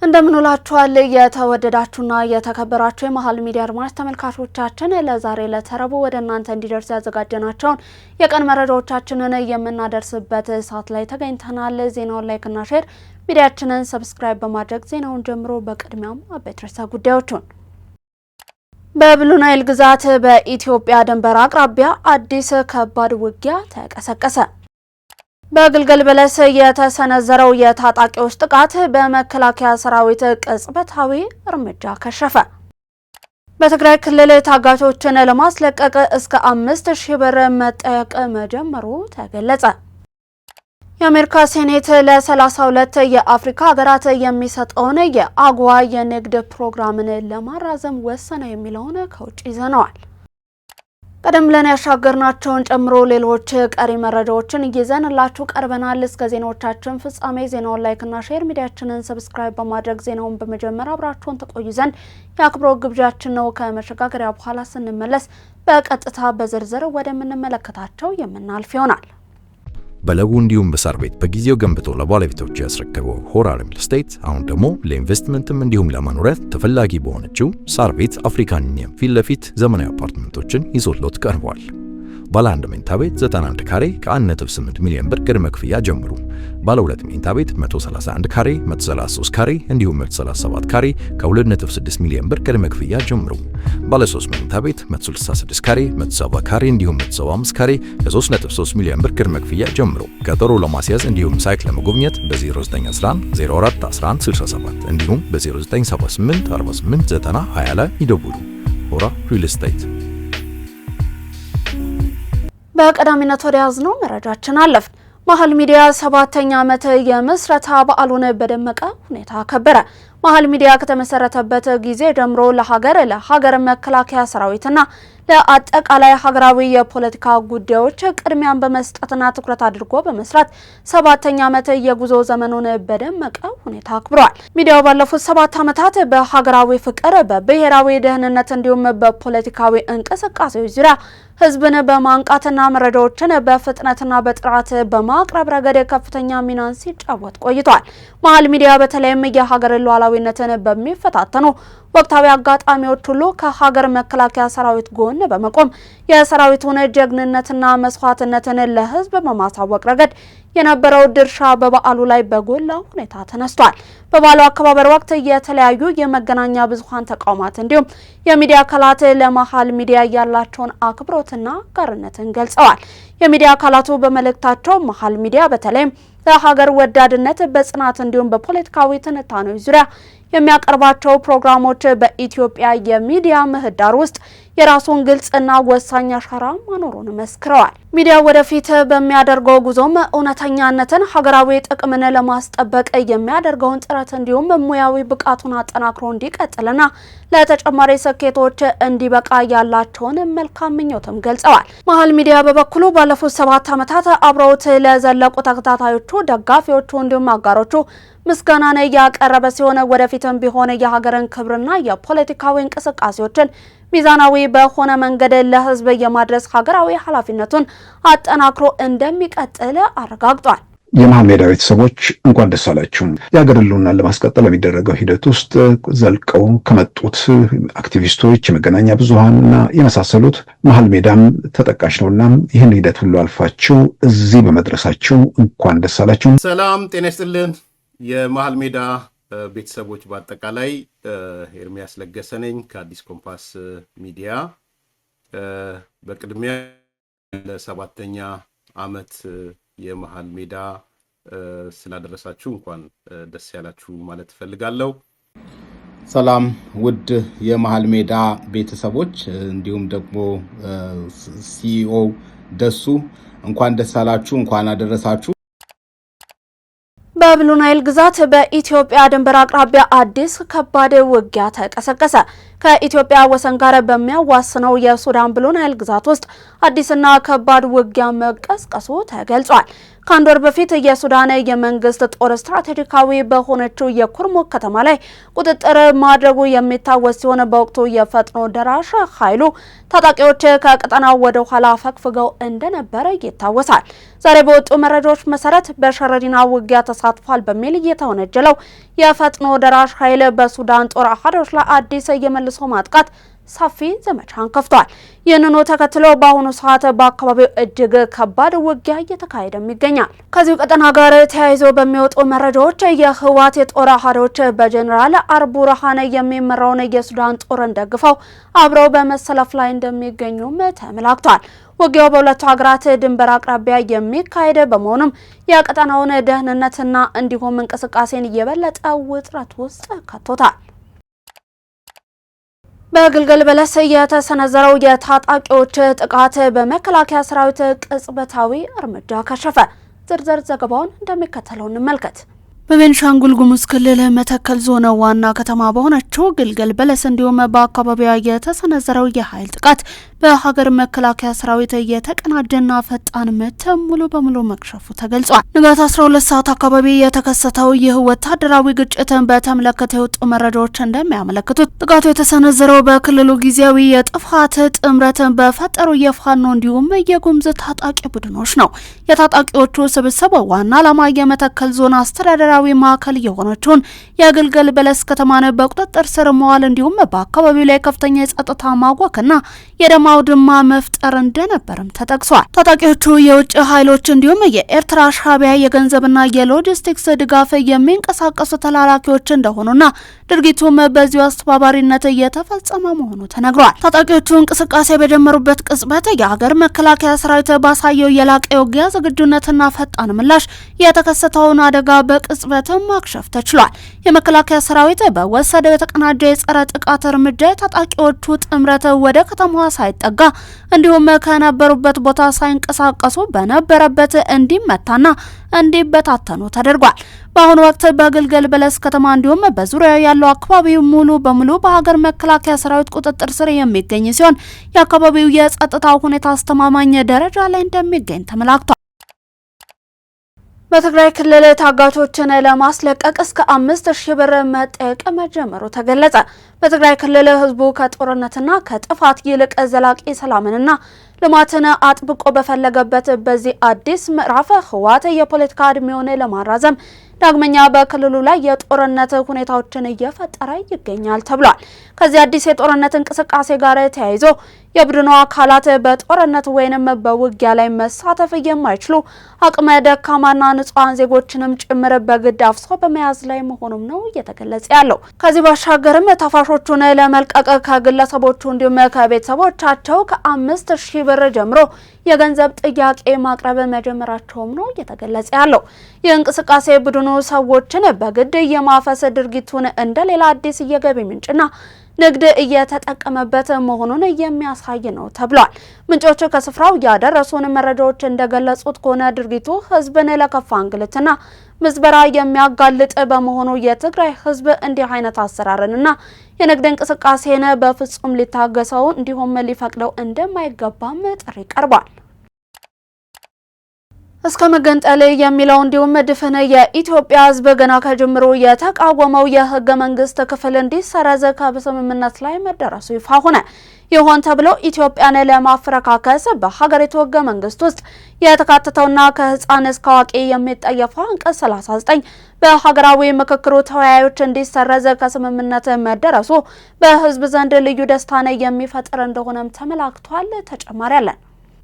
እንደምንላችኋል የተወደዳችሁና የተከበራችሁ የመሃል ሚዲያ አድማጭ ተመልካቾቻችን ለዛሬ ለተረቡ ወደ እናንተ እንዲደርስ ያዘጋጀናቸውን የቀን መረጃዎቻችንን የምናደርስበት ሰዓት ላይ ተገኝተናል። ዜናውን ላይክና ሼር ሚዲያችንን ሰብስክራይብ በማድረግ ዜናውን ጀምሮ በቅድሚያም አበይት ርዕሰ ጉዳዮችን በብሉ ናይል ግዛት በኢትዮጵያ ድንበር አቅራቢያ አዲስ ከባድ ውጊያ ተቀሰቀሰ። በግልገል በለስ የተሰነዘረው የታጣቂዎች ጥቃት በመከላከያ ሰራዊት ቅጽበታዊ እርምጃ ከሸፈ። በትግራይ ክልል ታጋቾችን ለማስለቀቅ እስከ 5000 ብር መጠየቅ መጀመሩ ተገለጸ። የአሜሪካ ሴኔት ለ32 የአፍሪካ ሀገራት የሚሰጠውን የአጓ የንግድ ፕሮግራምን ለማራዘም ወሰነ የሚለውን ከውጭ ይዘነዋል። ቀደም ብለን ያሻገርናቸውን ጨምሮ ሌሎች ቀሪ መረጃዎችን ይዘንላችሁ ቀርበናል። እስከ ዜናዎቻችን ፍጻሜ ዜናውን ላይክና ሼር ሚዲያችንን ሰብስክራይብ በማድረግ ዜናውን በመጀመር አብራችሁን ተቆዩ ዘንድ የአክብሮት ግብዣችን ነው። ከመሸጋገሪያ በኋላ ስንመለስ በቀጥታ በዝርዝር ወደምንመለከታቸው የምናልፍ ይሆናል። በለቡ እንዲሁም በሳር ቤት በጊዜው ገንብቶ ለባለቤቶቹ ያስረከበው ሆራ ሪል ስቴት አሁን ደግሞ ለኢንቨስትመንትም እንዲሁም ለመኖሪያ ተፈላጊ በሆነችው ሳር ቤት አፍሪካን ዩኒየን ፊት ለፊት ዘመናዊ አፓርትመንቶችን ይዞሎት ቀርቧል። ባለ 1 መኝታ ቤት 91 ካሬ ከ1.8 ሚሊዮን ብር ቅድመ ክፍያ ጀምሩ። ባለ 2 መኝታ ቤት 131 ካሬ፣ 133 ካሬ እንዲሁም 137 ካሬ ከ2.6 ሚሊዮን ብር ቅድመ ክፍያ ጀምሩ። ባለ 3 መኝታ ቤት 166 ካሬ፣ 170 ካሬ እንዲሁም 175 ካሬ ከ3.3 ሚሊዮን ብር ቅድመ ክፍያ ጀምሩ። ቀጠሮ ለማስያዝ እንዲሁም ሳይት ለመጎብኘት በ0911 04 11 67 እንዲሁም በ0978 48 90 20 ላይ ይደውሉ። ሆራ ሪል ስቴት። በቀዳሚነት ወደ ያዝነው መረጃችን አለፍን። መሃል ሚዲያ 7ኛ ዓመት የምስረታ በዓሉን በደመቀ ሁኔታ አከበረ። መሃል ሚዲያ ከተመሰረተበት ጊዜ ጀምሮ ለሀገር መከላከያ ሰራዊትና ለአጠቃላይ ሀገራዊ የፖለቲካ ጉዳዮች ቅድሚያን በመስጠትና ትኩረት አድርጎ በመስራት 7ኛ ዓመት የጉዞ ዘመኑን በደመቀ ሁኔታ አክብሯል። ሚዲያው ባለፉት 7 ዓመታት በሀገራዊ ፍቅር፣ በብሔራዊ ደህንነት እንዲሁም በፖለቲካዊ እንቅስቃሴዎች ዙሪያ ህዝብን በማንቃትና መረጃዎችን በፍጥነትና በጥራት በማቅረብ ረገድ ከፍተኛ ሚናን ሲጫወት ቆይቷል። መሃል ሚዲያ በተለይም የሀገር ሉዓላዊነትን በሚፈታተኑ ወቅታዊ አጋጣሚዎች ሁሉ ከሀገር መከላከያ ሰራዊት ጎን በመቆም የሰራዊቱን ጀግንነትና መስዋዕትነትን ለህዝብ በማሳወቅ ረገድ የነበረው ድርሻ በበዓሉ ላይ በጎላ ሁኔታ ተነስቷል። በበዓሉ አከባበር ወቅት የተለያዩ የመገናኛ ብዙሃን ተቋማት እንዲሁም የሚዲያ አካላት ለመሃል ሚዲያ ያላቸውን አክብሮትና ጋርነትን ገልጸዋል። የሚዲያ አካላቱ በመልእክታቸው መሃል ሚዲያ በተለይም ለሀገር ወዳድነት በጽናት እንዲሁም በፖለቲካዊ ትንታኔዎች ዙሪያ የሚያቀርባቸው ፕሮግራሞች በኢትዮጵያ የሚዲያ ምህዳር ውስጥ የራሱን ግልጽና ወሳኝ አሻራ ማኖሩን መስክረዋል። ሚዲያ ወደፊት በሚያደርገው ጉዞም እውነተኛነትን፣ ሀገራዊ ጥቅምን ለማስጠበቅ የሚያደርገውን ጥረት እንዲሁም ሙያዊ ብቃቱን አጠናክሮ እንዲቀጥልና ለተጨማሪ ስኬቶች እንዲበቃ ያላቸውን መልካም ምኞትም ገልጸዋል። መሃል ሚዲያ በበኩሉ ባለፉት 7 ዓመታት አብረውት ለዘለቁ ተከታታዮቹ፣ ደጋፊዎቹ እንዲሁም አጋሮቹ ምስጋናን ያቀረበ ሲሆን ወደፊትም ቢሆን የሀገርን ክብርና የፖለቲካዊ እንቅስቃሴዎችን ሚዛናዊ በሆነ መንገድ ለህዝብ የማድረስ ሀገራዊ ኃላፊነቱን አጠናክሮ እንደሚቀጥል አረጋግጧል። የመሃል ሚዲያ ቤተሰቦች እንኳን ደስ አላችሁ። የሀገር ህልውናን ለማስቀጠል በሚደረገው ሂደት ውስጥ ዘልቀው ከመጡት አክቲቪስቶች፣ የመገናኛ ብዙሃንና የመሳሰሉት መሃል ሚዲያም ተጠቃሽ ነውና ይህን ሂደት ሁሉ አልፋችሁ እዚህ በመድረሳችሁ እንኳን ደስ አላችሁ። ሰላም ጤና ይስጥልን። የመሃል ሚዲያ ቤተሰቦች በአጠቃላይ ኤርሚያስ ለገሰ ነኝ ከአዲስ ኮምፓስ ሚዲያ። በቅድሚያ ለ7ኛ ዓመት የመሃል ሚዲያ ስላደረሳችሁ እንኳን ደስ ያላችሁ ማለት ፈልጋለሁ። ሰላም ውድ የመሃል ሚዲያ ቤተሰቦች እንዲሁም ደግሞ ሲኢኦ ደሱ እንኳን ደስ አላችሁ፣ እንኳን አደረሳችሁ። በብሉ ናይል ግዛት በኢትዮጵያ ድንበር አቅራቢያ አዲስ ከባድ ውጊያ ተቀሰቀሰ። ከኢትዮጵያ ወሰን ጋር በሚያዋስነው የሱዳን ብሉ ናይል ግዛት ውስጥ አዲስና ከባድ ውጊያ መቀስቀሱ ተገልጿል። ከአንድ ወር በፊት የሱዳን የመንግስት ጦር ስትራቴጂካዊ በሆነችው የኩርሙክ ከተማ ላይ ቁጥጥር ማድረጉ የሚታወስ ሲሆን በወቅቱ የፈጥኖ ደራሽ ኃይሉ ታጣቂዎች ከቀጠናው ወደ ኋላ ፈግፍገው እንደነበረ ይታወሳል። ዛሬ በወጡ መረጃዎች መሰረት በሸረሪና ውጊያ ተሳትፏል በሚል የተወነጀለው የፈጥኖ ደራሽ ኃይል በሱዳን ጦር አሃዶች ላይ አዲስ የመልሶ ማጥቃት ሰፊ ዘመቻን ከፍቷል። ይህንኑ ተከትሎ በአሁኑ ሰዓት በአካባቢው እጅግ ከባድ ውጊያ እየተካሄደ ይገኛል። ከዚሁ ቀጠና ጋር ተያይዞ በሚወጡ መረጃዎች የህወሓት የጦር አሃዶች በጀኔራል አልቡርሃን የሚመራውን የሱዳን ጦርን ደግፈው አብረው በመሰለፍ ላይ እንደሚገኙም ተመላክቷል። ውጊያው በሁለቱ ሀገራት ድንበር አቅራቢያ የሚካሄድ በመሆኑም የቀጠናውን ደህንነትና እንዲሁም እንቅስቃሴን የበለጠ ውጥረት ውስጥ ከቶታል። በግልገል በለስ የተሰነዘረው የታጣቂዎች ጥቃት በመከላከያ ሰራዊት ቅጽበታዊ እርምጃ ከሸፈ። ዝርዝር ዘገባውን እንደሚከተለው እንመልከት። በቤንሻንጉል ጉሙዝ ክልል መተከል ዞን ዋና ከተማ በሆነችው ግልገል በለስ እንዲሁም በአካባቢዋ የተሰነዘረው የኃይል ጥቃት በሀገር መከላከያ ሰራዊት የተቀናጀና ፈጣን ምት ሙሉ በሙሉ መክሸፉ ተገልጿል። ንጋት 12 ሰዓት አካባቢ የተከሰተው ይህ ወታደራዊ ግጭትን በተመለከተ የወጡ መረጃዎች እንደሚያመለክቱት ጥቃቱ የተሰነዘረው በክልሉ ጊዜያዊ የጥፋት ጥምረትን በፈጠሩ የፋኖ እንዲሁም የጉሙዝ ታጣቂ ቡድኖች ነው። የታጣቂዎቹ ስብስብ ዋና ዓላማ የመተከል ዞን አስተዳደራዊ ማዕከል የሆነችውን የግልገል በለስ ከተማን በቁጥጥር ስር መዋል እንዲሁም በአካባቢው ላይ ከፍተኛ የጸጥታ ማወክና የደም አውድማ መፍጠር እንደነበርም ተጠቅሷል። ታጣቂዎቹ የውጭ ኃይሎች እንዲሁም የኤርትራ ሻዕቢያ የገንዘብና የሎጂስቲክስ ድጋፍ የሚንቀሳቀሱ ተላላኪዎች እንደሆኑና ድርጊቱም በዚሁ አስተባባሪነት እየተፈጸመ መሆኑ ተነግሯል። ታጣቂዎቹ እንቅስቃሴ በጀመሩበት ቅጽበት የሀገር መከላከያ ሰራዊት ባሳየው የላቀ የውጊያ ዝግጁነትና ፈጣን ምላሽ የተከሰተውን አደጋ በቅጽበትም ማክሸፍ ተችሏል። የመከላከያ ሰራዊት በወሰደው የተቀናጀ የጸረ ጥቃት እርምጃ ታጣቂዎቹ ጥምረት ወደ ከተማዋ ሳይጠጋ እንዲሁም ከነበሩበት ቦታ ሳይንቀሳቀሱ በነበረበት እንዲመታና እንዲበታተኑ ተደርጓል። በአሁኑ ወቅት በግልገል በለስ ከተማ እንዲሁም በዙሪያው ያለው አካባቢ ሙሉ በሙሉ በሀገር መከላከያ ሰራዊት ቁጥጥር ስር የሚገኝ ሲሆን የአካባቢው የጸጥታ ሁኔታ አስተማማኝ ደረጃ ላይ እንደሚገኝ ተመላክቷል። በትግራይ ክልል ታጋቾችን ለማስለቀቅ እስከ 5000 ብር መጠየቅ መጀመሩ ተገለጸ። በትግራይ ክልል ህዝቡ ከጦርነትና ከጥፋት ይልቅ ዘላቂ ሰላምንና ልማትን አጥብቆ በፈለገበት በዚህ አዲስ ምዕራፍ ህወሓት የፖለቲካ እድሜውን ለማራዘም ዳግመኛ በክልሉ ላይ የጦርነት ሁኔታዎችን እየፈጠረ ይገኛል ተብሏል። ከዚህ አዲስ የጦርነት እንቅስቃሴ ጋር ተያይዞ የቡድኑ አካላት በጦርነት ወይንም በውጊያ ላይ መሳተፍ የማይችሉ አቅመ ደካማና ንጹሃን ዜጎችንም ጭምር በግድ አፍሶ በመያዝ ላይ መሆኑም ነው እየተገለጸ ያለው። ከዚህ ባሻገርም ታፋሾቹን ለመልቀቅ ከግለሰቦቹ እንዲሁም ከቤተሰቦቻቸው ከ5000 ብር ጀምሮ የገንዘብ ጥያቄ ማቅረብ መጀመራቸውም ነው እየተገለጸ ያለው። የእንቅስቃሴ ቡድኑ ሰዎችን በግድ የማፈስ ድርጊቱን እንደሌላ አዲስ የገቢ ምንጭና ንግድ እየተጠቀመበት መሆኑን የሚያሳይ ነው ተብሏል። ምንጮቹ ከስፍራው ያደረሱን መረጃዎች እንደገለጹት ከሆነ ድርጊቱ ህዝብን ለከፋ እንግልትና ምዝበራ የሚያጋልጥ በመሆኑ የትግራይ ህዝብ እንዲህ አይነት አሰራርንና የንግድ እንቅስቃሴን በፍጹም ሊታገሰው እንዲሁም ሊፈቅደው እንደማይገባም ጥሪ ቀርቧል። እስከ መገንጠል የሚለው እንዲሁም ድፍን የኢትዮጵያ ህዝብ ገና ከጅምሩ የተቃወመው የህገ መንግስት ክፍል እንዲሰረዝ ከስምምነት ላይ መደረሱ ይፋ ሆነ። ይሆን ተብሎ ኢትዮጵያን ለማፈረካከስ በሀገሪቱ ህገ መንግስት ውስጥ የተካተተውና ከህፃን እስከ አዋቂ የሚጠየፈው አንቀጽ 39 በሀገራዊ ምክክሩ ተወያዮች እንዲሰረዝ ከስምምነት መደረሱ በህዝብ ዘንድ ልዩ ደስታን የሚፈጥር እንደሆነም ተመላክቷል። ተጨማሪ አለን።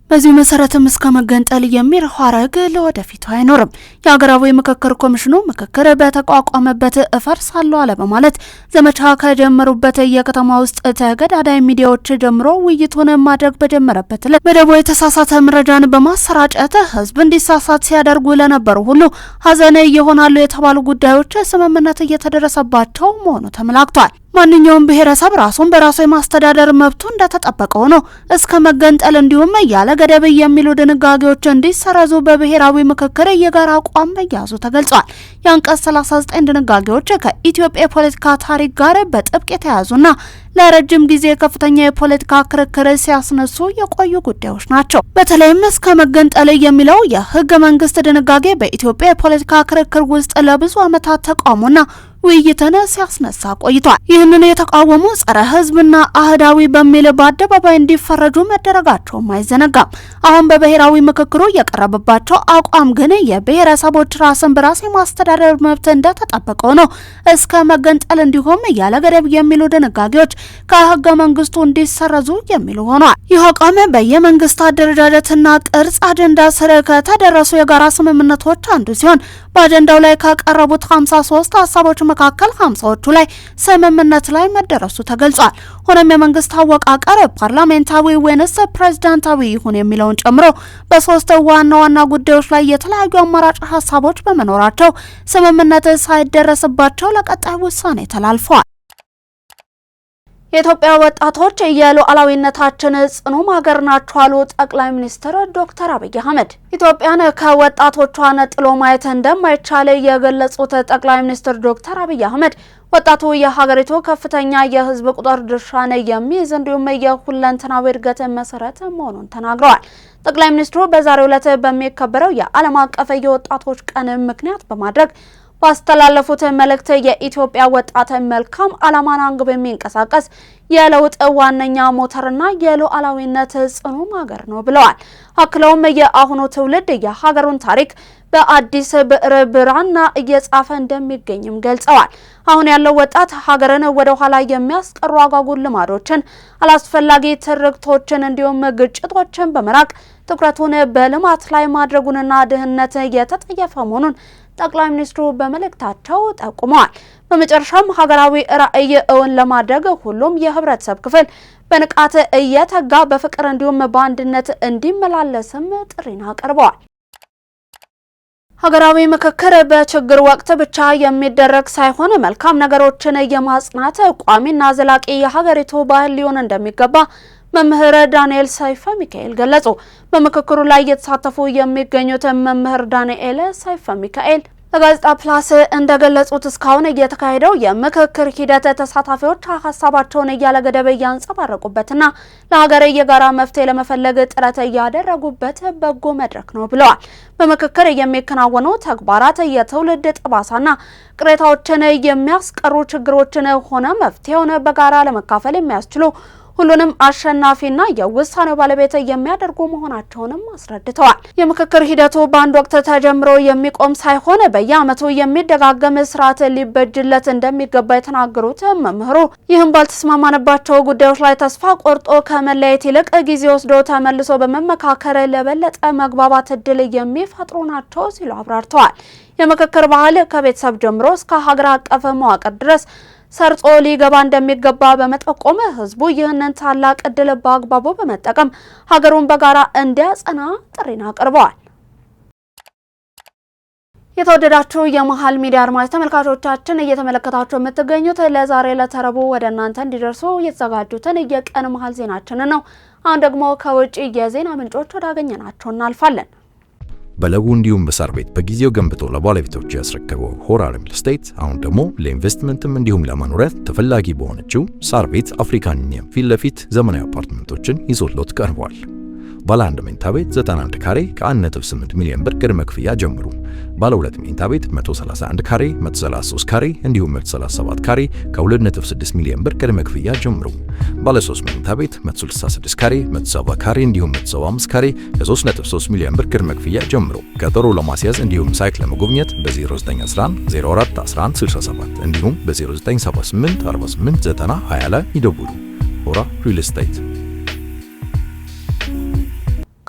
በዚህ መሰረትም እስከ መገንጠል የሚል ሐረግ ለወደፊቱ አይኖርም። የሀገራዊ ምክክር ኮሚሽኑ ምክክር በተቋቋመበት እፈርሳለሁ አለ በማለት ዘመቻ ከጀመሩበት የከተማ ውስጥ ተገዳዳይ ሚዲያዎች ጀምሮ ውይይቱን ማድረግ በጀመረበት ዕለት በደቦ የተሳሳተ መረጃን በማሰራጨት ህዝብ እንዲሳሳት ሲያደርጉ ለነበሩ ሁሉ ሀዘን ይሆናሉ የተባሉ ጉዳዮች ስምምነት እየተደረሰባቸው መሆኑ ተመላክቷል። ማንኛውም ብሔረሰብ ራሱን በራሱ የማስተዳደር መብቱ እንደተጠበቀው ነው እስከ መገንጠል እንዲሁም ያለ ገደብ የሚሉ ድንጋጌዎች እንዲሰረዙ በብሔራዊ ምክክር የጋራ አቋም መያዙ ተገልጿል። የአንቀጽ 39 ድንጋጌዎች ከኢትዮጵያ የፖለቲካ ታሪክ ጋር በጥብቅ የተያያዙና ለረጅም ጊዜ ከፍተኛ የፖለቲካ ክርክር ሲያስነሱ የቆዩ ጉዳዮች ናቸው። በተለይም እስከ መገንጠል የሚለው የህገ መንግስት ድንጋጌ በኢትዮጵያ የፖለቲካ ክርክር ውስጥ ለብዙ ዓመታት ተቃውሞና ውይይትን ሲያስነሳ ቆይቷል። ይህንን የተቃወሙ ጸረ ህዝብና አህዳዊ በሚል በአደባባይ እንዲፈረጁ መደረጋቸውም አይዘነጋም። አሁን በብሔራዊ ምክክሩ የቀረበባቸው አቋም ግን የብሔረሰቦች ራስን በራስ የማስተዳደር መብት እንደተጠበቀው ነው እስከ መገንጠል እንዲሁም ያለ ገደብ የሚሉ ድንጋጌዎች ከህገ መንግስቱ እንዲሰረዙ የሚሉ ሆኗል። ይህ አቋም በየመንግስት አደረጃጀትና ቅርጽ አጀንዳ ስር ከተደረሱ የጋራ ስምምነቶች አንዱ ሲሆን በአጀንዳው ላይ ከቀረቡት 53 ሀሳቦች መካከል 50ዎቹ ላይ ስምምነት ላይ መደረሱ ተገልጿል። ሆኖም የመንግስት አወቃቀር ፓርላሜንታዊ ወይንስ ፕሬዝዳንታዊ ይሁን የሚለውን ጨምሮ በሶስት ዋና ዋና ጉዳዮች ላይ የተለያዩ አማራጭ ሀሳቦች በመኖራቸው ስምምነት ሳይደረስባቸው ለቀጣይ ውሳኔ ተላልፈዋል። የኢትዮጵያ ወጣቶች የሉዓላዊነታችን ጽኑ ማገር ናቸው አሉ ጠቅላይ ሚኒስትር ዶክተር አብይ አህመድ። ኢትዮጵያን ከወጣቶቿ ነጥሎ ማየት እንደማይቻል የገለጹት ጠቅላይ ሚኒስትር ዶክተር አብይ አህመድ ወጣቱ የሀገሪቱ ከፍተኛ የህዝብ ቁጥር ድርሻን የሚይዝ እንዲሁም የሁለንተናዊ እድገት መሰረት መሆኑን ተናግረዋል። ጠቅላይ ሚኒስትሩ በዛሬው ዕለት በሚከበረው የዓለም አቀፍ የወጣቶች ቀን ምክንያት በማድረግ ባስተላለፉት መልእክት የኢትዮጵያ ወጣት መልካም ዓላማን አንግቦ የሚንቀሳቀስ የለውጥ ዋነኛ ሞተርና የሉዓላዊነት ጽኑ ማገር ነው ብለዋል። አክለውም የአሁኑ ትውልድ የሀገሩን ታሪክ በአዲስ ብዕር ብራና እየጻፈ እንደሚገኝም ገልጸዋል። አሁን ያለው ወጣት ሀገርን ወደ ኋላ የሚያስቀሩ አጓጉል ልማዶችን፣ አላስፈላጊ ትርክቶችን እንዲሁም ግጭቶችን በመራቅ ትኩረቱን በልማት ላይ ማድረጉንና ድህነት የተጠየፈ መሆኑን ጠቅላይ ሚኒስትሩ በመልእክታቸው ጠቁመዋል። በመጨረሻም ሀገራዊ ራዕይ እውን ለማድረግ ሁሉም የህብረተሰብ ክፍል በንቃት እየተጋ በፍቅር እንዲሁም በአንድነት እንዲመላለስም ጥሪን አቀርበዋል። ሀገራዊ ምክክር በችግር ወቅት ብቻ የሚደረግ ሳይሆን መልካም ነገሮችን የማጽናት ቋሚና ዘላቂ የሀገሪቱ ባህል ሊሆን እንደሚገባ መምህር ዳንኤል ሰይፈ ሚካኤል ገለጹ። በምክክሩ ላይ የተሳተፉ የሚገኙት መምህር ዳንኤል ሰይፈ ሚካኤል ለጋዜጣ ፕላስ እንደገለጹት እስካሁን እየተካሄደው የምክክር ሂደት ተሳታፊዎች ሀሳባቸውን ያለ ገደብ ያንጸባረቁበትና ለሀገር የጋራ መፍትሄ ለመፈለግ ጥረት ያደረጉበት በጎ መድረክ ነው ብለዋል። በምክክር የሚከናወኑ ተግባራት የትውልድ ጠባሳና ቅሬታዎችን የሚያስቀሩ ችግሮችን ሆነ መፍትሄውን በጋራ ለመካፈል የሚያስችሉ ሁሉንም አሸናፊና የውሳኔው ባለቤት የሚያደርጉ መሆናቸውንም አስረድተዋል። የምክክር ሂደቱ በአንድ ወቅት ተጀምሮ የሚቆም ሳይሆን በየዓመቱ የሚደጋገም ስርዓት ሊበጅለት እንደሚገባ የተናገሩት መምህሩ ይህም ባልተስማማንባቸው ጉዳዮች ላይ ተስፋ ቆርጦ ከመለየት ይልቅ ጊዜ ወስዶ ተመልሶ በመመካከር ለበለጠ መግባባት እድል የሚፈጥሩ ናቸው ሲሉ አብራርተዋል። የምክክር ባህል ከቤተሰብ ጀምሮ እስከ ሀገር አቀፍ መዋቅር ድረስ ሰርጾ ሊገባ እንደሚገባ በመጠቆም ህዝቡ ይህንን ታላቅ እድል በአግባቡ በመጠቀም ሀገሩን በጋራ እንዲያጸና ጥሪን አቅርበዋል። የተወደዳችሁ የመሃል ሚዲያ አድማጭ ተመልካቾቻችን እየተመለከታችሁ የምትገኙት ለዛሬ ለተረቡ ወደ እናንተ እንዲደርሱ የተዘጋጁትን የቀን መሃል ዜናችንን ነው። አሁን ደግሞ ከውጪ የዜና ምንጮች ወዳገኘናቸው እናልፋለን። በለቡ እንዲሁም በሳር ቤት በጊዜው ገንብቶ ለባለቤቶቹ ያስረከበው ሆራ ሪል ስቴት አሁን ደግሞ ለኢንቨስትመንትም እንዲሁም ለመኖሪያ ተፈላጊ በሆነችው ሳር ቤት አፍሪካን ዩኒየን ፊት ለፊት ዘመናዊ አፓርትመንቶችን ይዞሎት ቀርቧል። ባለ 1 መኝታ ቤት 91 ካሬ ከ1.8 ሚሊዮን ብር ቅድመ ክፍያ ጀምሩ። ባለ 2 መኝታ ቤት 131 ካሬ፣ 133 ካሬ እንዲሁም 137 ካሬ ከ2.6 ሚሊዮን ብር ቅድመ ክፍያ ጀምሩ። ባለ 3 መኝታ ቤት 166 ካሬ፣ 170 ካሬ እንዲሁም 175 ካሬ ከ3.3 ሚሊዮን ብር ቅድመ ክፍያ ጀምሩ። ቀጠሮ ለማስያዝ እንዲሁም ሳይት ለመጎብኘት በ0911 04 11 67 እንዲሁም በ0978 48 90 20 ላይ ይደውሉ። ሆራ ሪል ስቴት።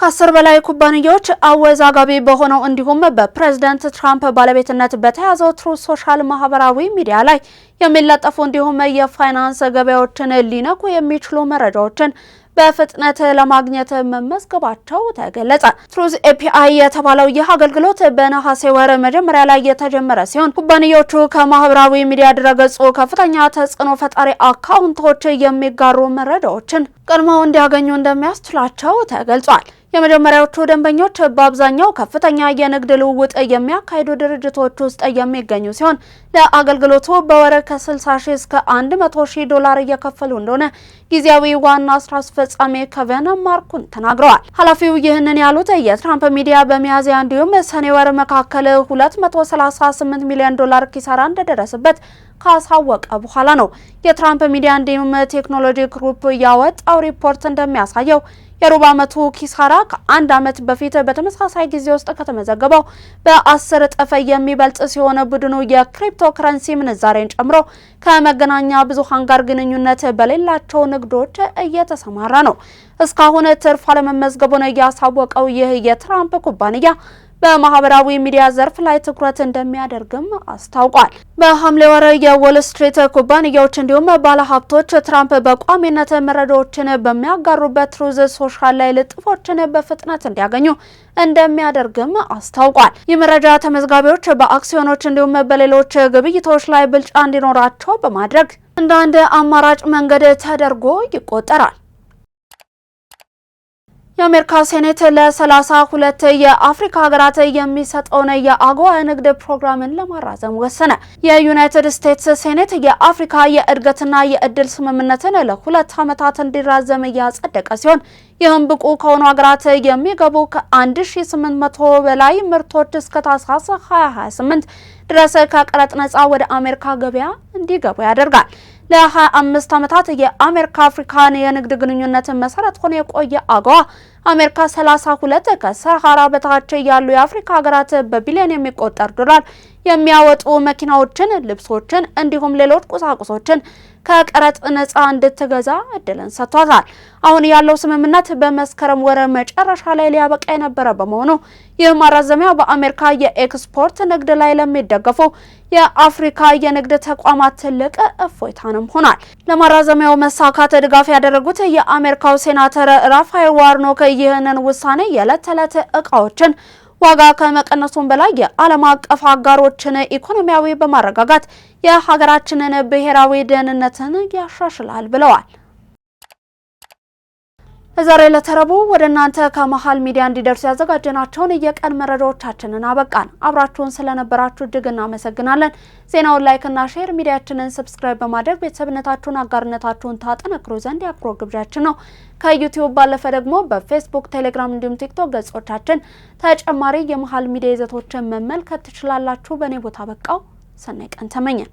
ከ10 በላይ ኩባንያዎች አወዛጋቢ በሆነው እንዲሁም በፕሬዝዳንት ትራምፕ ባለቤትነት በተያዘው ትሩዝ ሶሻል ማህበራዊ ሚዲያ ላይ የሚለጠፉ እንዲሁም የፋይናንስ ገበያዎችን ሊነኩ የሚችሉ መረጃዎችን በፍጥነት ለማግኘት መመዝገባቸው ተገለጸ። ትሩዝ API የተባለው ይህ አገልግሎት በነሐሴ ወር መጀመሪያ ላይ የተጀመረ ሲሆን ኩባንያዎቹ ከማህበራዊ ሚዲያ ድረገጹ ከፍተኛ ተጽዕኖ ፈጣሪ አካውንቶች የሚጋሩ መረጃዎችን ቀድመው እንዲያገኙ እንደሚያስችላቸው ተገልጿል። የመጀመሪያዎቹ ደንበኞች በአብዛኛው ከፍተኛ የንግድ ልውውጥ የሚያካሂዱ ድርጅቶች ውስጥ የሚገኙ ሲሆን ለአገልግሎቱ በወር ከ60,000 እስከ $100,000 እየከፈሉ እንደሆነ ጊዜያዊ ዋና ስራ አስፈጻሚ ኬቪን ማርኩን ተናግረዋል። ኃላፊው ይህንን ያሉት የትራምፕ ሚዲያ በሚያዝያ እንዲሁም ሰኔ ወር መካከል $238 ሚሊዮን ኪሳራ እንደደረሰበት ካሳወቀ በኋላ ነው። የትራምፕ ሚዲያ እንዲሁም ቴክኖሎጂ ግሩፕ ያወጣው ሪፖርት እንደሚያሳየው የሩብ ዓመቱ ኪሳራ ከአንድ ዓመት በፊት በተመሳሳይ ጊዜ ውስጥ ከተመዘገበው በ10 እጥፍ የሚበልጥ ሲሆን ቡድኑ የክሪፕቶ ከረንሲ ምንዛሬን ጨምሮ ከመገናኛ ብዙሃን ጋር ግንኙነት በሌላቸው ንግዶች እየተሰማራ ነው። እስካሁን ትርፍ አለመመዝገቡን ያሳወቀው ይህ የትራምፕ ኩባንያ በማህበራዊ ሚዲያ ዘርፍ ላይ ትኩረት እንደሚያደርግም አስታውቋል። በሐምሌ ወር የዎል ስትሪት ኩባንያዎች እንዲሁም ባለሀብቶች ትራምፕ በቋሚነት መረጃዎችን በሚያጋሩበት ትሩዝ ሶሻል ላይ ልጥፎችን በፍጥነት እንዲያገኙ እንደሚያደርግም አስታውቋል። ይህ መረጃ ተመዝጋቢዎች በአክሲዮኖች እንዲሁም በሌሎች ግብይቶች ላይ ብልጫ እንዲኖራቸው በማድረግ እንደ አንድ አማራጭ መንገድ ተደርጎ ይቆጠራል። የአሜሪካ ሴኔት ለ32 የአፍሪካ ሀገራት የሚሰጠውን የአጎዋ ንግድ ፕሮግራምን ለማራዘም ወሰነ። የዩናይትድ ስቴትስ ሴኔት የአፍሪካ የእድገትና የእድል ስምምነትን ለ2 ዓመታት እንዲራዘም ያጸደቀ ሲሆን ይህም ብቁ ከሆኑ ሀገራት የሚገቡ ከ1800 በላይ ምርቶች እስከ ታህሳስ 2028 ድረስ ከቀረጥ ነጻ ወደ አሜሪካ ገበያ እንዲገቡ ያደርጋል። ለ25 ዓመታት የአሜሪካ አፍሪካን የንግድ ግንኙነት መሰረት ሆኖ የቆየ አጎዋ አሜሪካ 32 ከሰሃራ በታች ያሉ የአፍሪካ ሀገራት በቢሊዮን የሚቆጠር ዶላር የሚያወጡ መኪናዎችን፣ ልብሶችን እንዲሁም ሌሎች ቁሳቁሶችን ከቀረጥ ነጻ እንድትገዛ እድልን ሰጥቷታል። አሁን ያለው ስምምነት በመስከረም ወር መጨረሻ ላይ ሊያበቃ የነበረ በመሆኑ ይህ ማራዘሚያ በአሜሪካ የኤክስፖርት ንግድ ላይ ለሚደገፉ የአፍሪካ የንግድ ተቋማት ትልቅ እፎይታንም ሆኗል። ለማራዘሚያው መሳካት ድጋፍ ያደረጉት የአሜሪካው ሴናተር ራፋኤል ዋርኖክ ይህንን ውሳኔ የዕለት ተዕለት እቃዎችን ዋጋ ከመቀነሱም በላይ የዓለም አቀፍ አጋሮችን ኢኮኖሚያዊ በማረጋጋት የሀገራችንን ብሔራዊ ደህንነትን ያሻሽላል ብለዋል። ለዛሬ ለተረቡ ወደ እናንተ ከመሃል ሚዲያ እንዲደርሱ ያዘጋጀናቸውን የቀን መረጃዎቻችንን አበቃን። አብራችሁን ስለነበራችሁ እጅግ እናመሰግናለን። ዜናውን ላይክ እና ሼር፣ ሚዲያችንን ሰብስክራይብ በማድረግ ቤተሰብነታችሁን አጋርነታችሁን ታጠነክሩ ዘንድ የአክብሮት ግብዣችን ነው። ከዩቲዩብ ባለፈ ደግሞ በፌስቡክ፣ ቴሌግራም እንዲሁም ቲክቶክ ገጾቻችን ተጨማሪ የመሃል ሚዲያ ይዘቶችን መመልከት ትችላላችሁ። በእኔ ቦታ በቃው። ሰናይ ቀን ተመኘን።